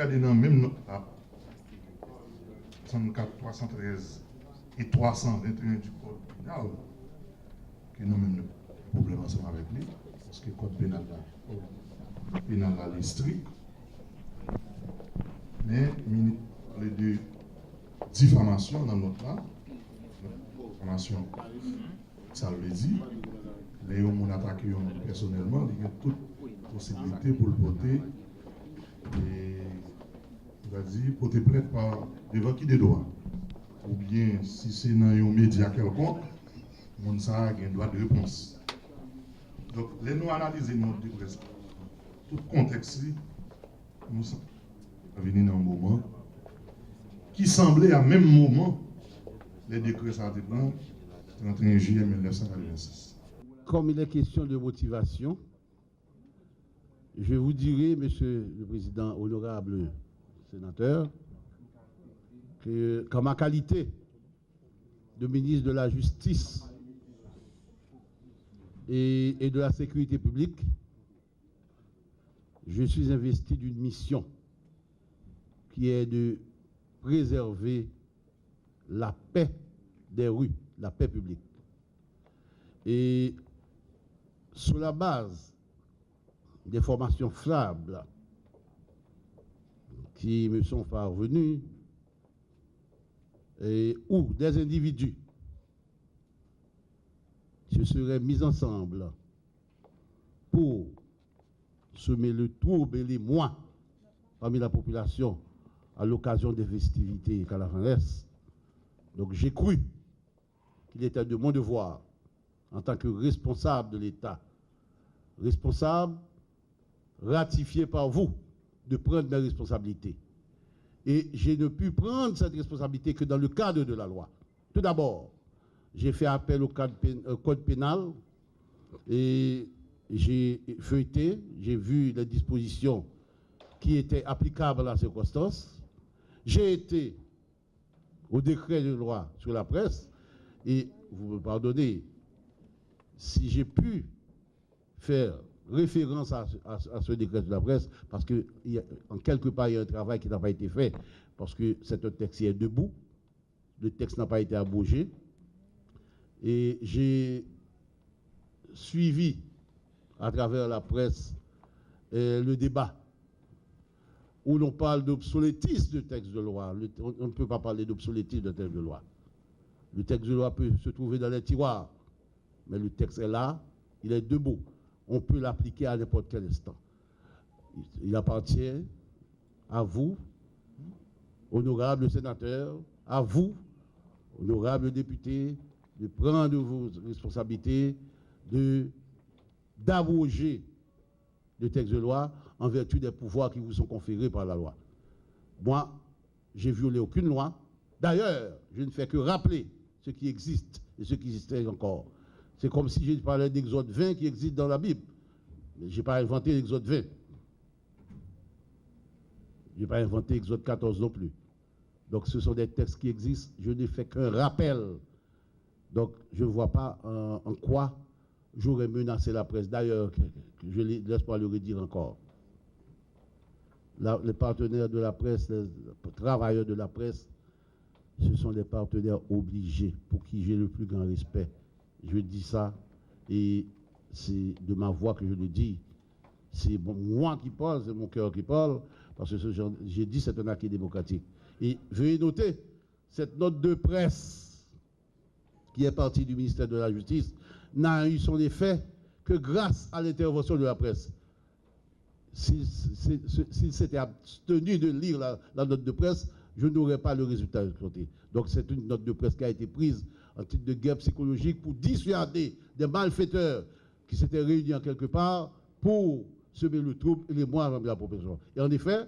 regardez dans même note là, 64, 313 et 321 du code pénal, que nous même nous problème ensemble avec lui, parce que le code pénal là est strict. Mais les deux diffamations dans notre là, diffamation, ça le dit, les hommes attaqués personnellement, il y a toute possibilité pour le voter et on va dire porter plainte par devant qui des droits. Ou bien si c'est dans un média quelconque, on a un droit de réponse. Donc, les nous analyser notre presse, tout contexte, nous sommes venus dans un moment qui semblait à même moment les décrets sortis le 31 juillet 1986. Comme il est question de motivation, je vous dirai, Monsieur le Président, honorable sénateur, qu'en ma qualité de ministre de la Justice et de la Sécurité publique, je suis investi d'une mission qui est de préserver la paix des rues, la paix publique. Et sur la base des formations fiables qui me sont parvenues, ou des individus se seraient mis ensemble pour semer le trouble et l'émoi parmi la population à l'occasion des festivités calavanesques. Donc j'ai cru qu'il était de mon devoir, en tant que responsable de l'État, responsable ratifié par vous, de prendre mes responsabilités. Et je ne pu prendre cette responsabilité que dans le cadre de la loi. Tout d'abord, j'ai fait appel au code pénal et j'ai feuilleté, j'ai vu les dispositions qui étaient applicables à la circonstance. J'ai été au décret de loi sur la presse et, vous me pardonnez, si j'ai pu faire référence à ce décret de la presse, parce qu'en quelque part, il y a un travail qui n'a pas été fait, parce que c'est un texte qui est debout, le texte n'a pas été abrogé, et j'ai suivi à travers la presse le débat où l'on parle d'obsolétisme de texte de loi. On ne peut pas parler d'obsolétisme de texte de loi. Le texte de loi peut se trouver dans les tiroirs, mais le texte est là, il est debout. On peut l'appliquer à n'importe quel instant. Il appartient à vous, honorables sénateurs, à vous, honorables députés, de prendre vos responsabilités, d'abroger le texte de loi en vertu des pouvoirs qui vous sont conférés par la loi. Moi, j'ai violé aucune loi. D'ailleurs, je ne fais que rappeler ce qui existe et ce qui existait encore. C'est comme si je parlais d'Exode 20 qui existe dans la Bible. Mais je n'ai pas inventé l'Exode 20. Je n'ai pas inventé Exode 14 non plus. Donc ce sont des textes qui existent. Je n'ai fait qu'un rappel. Donc je ne vois pas en quoi j'aurais menacé la presse. D'ailleurs, je ne laisse pas le redire encore. Les partenaires de la presse, les travailleurs de la presse, ce sont des partenaires obligés pour qui j'ai le plus grand respect. Je dis ça et c'est de ma voix que je le dis. C'est moi qui parle, c'est mon cœur qui parle, parce que j'ai dit c'est un acquis démocratique. Et veuillez noter, cette note de presse qui est partie du ministère de la Justice n'a eu son effet que grâce à l'intervention de la presse. S'il s'était abstenu de lire la note de presse, je n'aurais pas le résultat escompté. Donc c'est une note de presse qui a été prise en titre de guerre psychologique pour dissuader des malfaiteurs qui s'étaient réunis en quelque part pour semer le trouble et les mois avec la population. Et en effet,